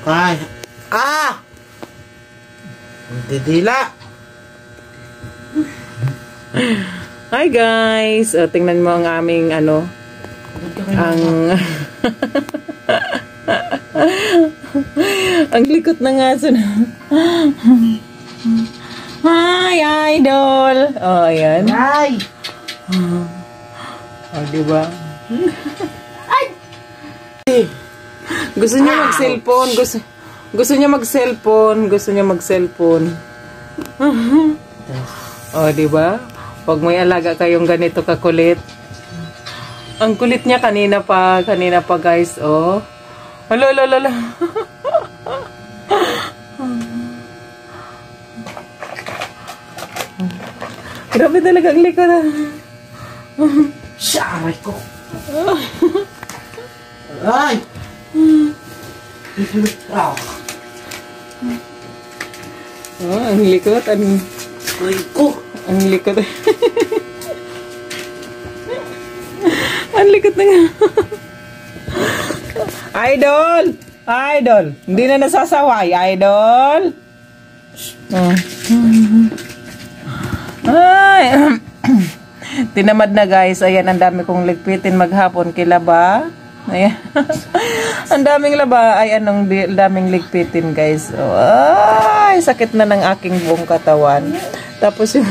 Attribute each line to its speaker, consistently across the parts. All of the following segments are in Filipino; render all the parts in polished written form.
Speaker 1: Ay. Ah! Didila.
Speaker 2: Hi guys! Tingnan mo ang aming ano. Ang... ang likot ng aso na. Hi, idol! Oh, ayan.
Speaker 1: Ay!
Speaker 2: Oh, diba?
Speaker 1: Ay!
Speaker 2: Gusto niya mag-cellphone. Gusto niya mag-cellphone. Gusto niya mag-cellphone. Oh, diba? Pag may alaga kayong ganito kakulit. Ang kulit niya kanina pa guys, oh. Hala. Grabe talaga ang likod.
Speaker 1: Saray ko. Ay!
Speaker 2: Oh, ang likod.
Speaker 1: Ay ko.
Speaker 2: Ang likod. Ang likod na nga. Idol! Idol! Hindi na nasasaway, idol! Oh. Ay! Tinamad na guys. Ayan, ang dami kong ligpitin maghapon. Kila ba? Ayan. Ang daming laba. Ay, daming ligpitin guys. Oh, ay, sakit na ng aking buong katawan. Tapos yung...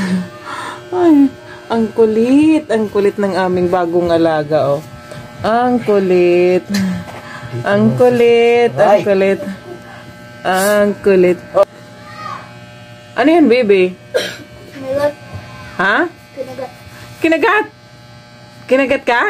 Speaker 2: Ay, ang kulit. Ang kulit ng aming bagong alaga, oh. Ang kulit. Ang kulit. Ang kulit. Ang kulit. Ano yan, baby?
Speaker 3: Kinagat.
Speaker 2: Ha?
Speaker 3: Kinagat.
Speaker 2: Kinagat? Kinagat ka?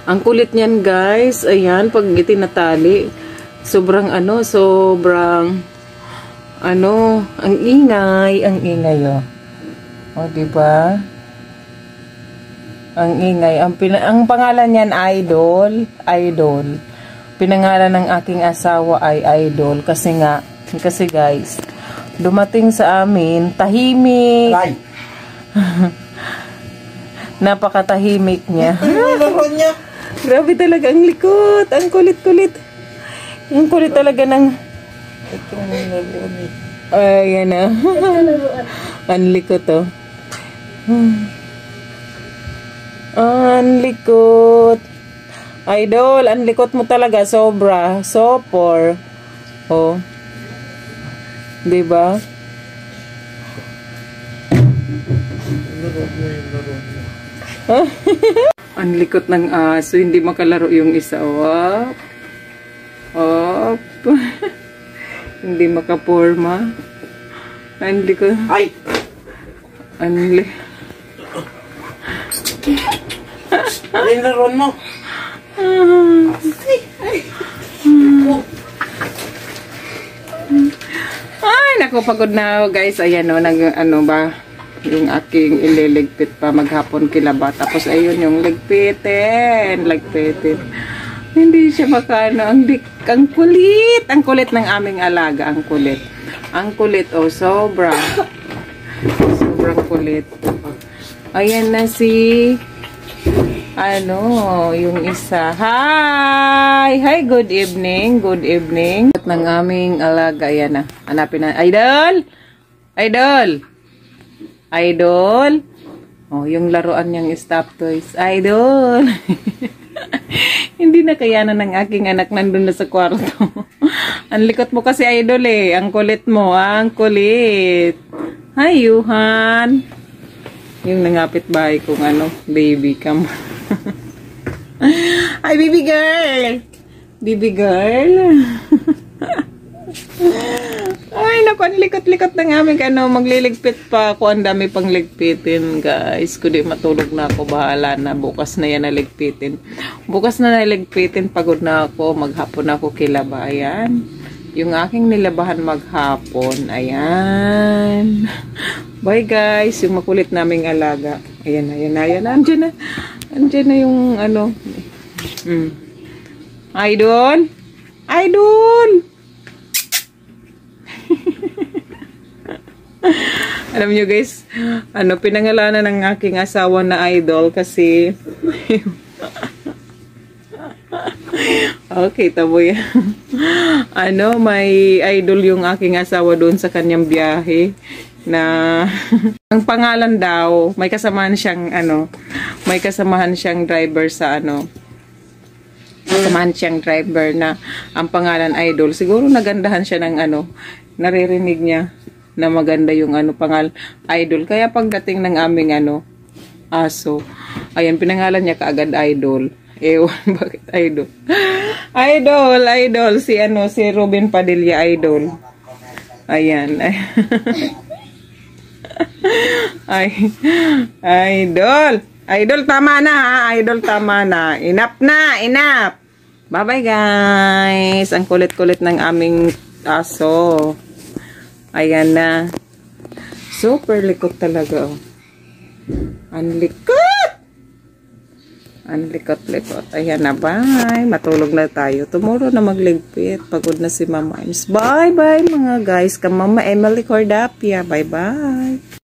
Speaker 2: Ang kulit niyan guys. Ayan, pag itinatali. Sobrang ang ingay. Ang ingay, oh. O, diba? Ang ingay. Ang pangalan niyan, Idol. Idol. Pinangalan ng aking asawa ay Idol. Kasi guys, dumating sa amin, tahimik.
Speaker 1: Ay!
Speaker 2: Napakatahimik niya.
Speaker 1: Laro niya.
Speaker 2: Grabe talaga ang likot. Ang kulit-kulit. Ang kulit talaga ng... Ayan na. Ang likot, oh. Ang likot. Idol, ang likot mo talaga. Sobra. Sopor. Oh. Diba? Ang likot ng aso. Hindi makalaro yung isa. Op. Op. Hindi makaporma. Ang likot.
Speaker 1: Ay!
Speaker 2: Ang likot.
Speaker 1: Ay, laruan mo.
Speaker 2: Ay, naku, pagod na guys. Ayan o, yung aking ililigpit pa maghapon kilaba. Tapos ayun yung ligpitin. Hindi siya makano. Ang kulit. Ang kulit ng aming alaga. Ang kulit. Ang kulit, oh, sobra. Sobrang kulit. Ayan na si... yung isa. Hi! Hi, good evening. Good evening. At ng aming alaga. Ayan na. Hanapin na. Idol! Idol! Idol! Oh, yung laruan niyang stop toys. Idol! Hindi na kayanan ng aking anak nandun na sa kwarto. Ang likot mo kasi, idol, eh. Ang kulit mo. Ang kulit. Hi, Yuhan! Yung nangapit bahay kong baby cam. Hi, baby girl! Baby girl! Ay, naku, ang likot-likot ng aming magliligpit pa ako. Ang dami pang ligpitin, guys. Kundi matulog na ako, bahala na. Bukas na yan naligpitin. Bukas na naligpitin, pagod na ako. Maghapon na ako kilaba. Ayan. Yung aking nilabahan maghapon. Ayan. Bye, guys. Yung makulit naming alaga. Ayan. Andiyan na. Andiyan na yung Idol! Idol! Alam nyo guys, pinangalanan ng aking asawa na Idol kasi okay, tabo yan. May idol yung aking asawa doon sa kanyang biyahe na ang pangalan daw, may kasamahan siyang driver sa kasamahan siyang driver na ang pangalan Idol. Siguro nagandahan siya ng naririnig niya na maganda yung pangal Idol. Kaya pagdating ng aming aso, ayan, pinangalan niya kaagad Idol. Ewan, bakit Idol? Idol, si Ruben Padilla Idol. Ayan. Idol, tama na ha. Idol, tama na. Enough na, enough. Bye-bye guys. Ang kulit-kulit ng aming aso. Ayan na. Super likot talaga. Ang likot. Ang likot-likot. Ayan na, bye. Matulog na tayo. Tomorrow na magligpit. Pagod na si Mama Ems. Bye-bye mga guys. Ka Mama Emily Cordapia. Bye-bye.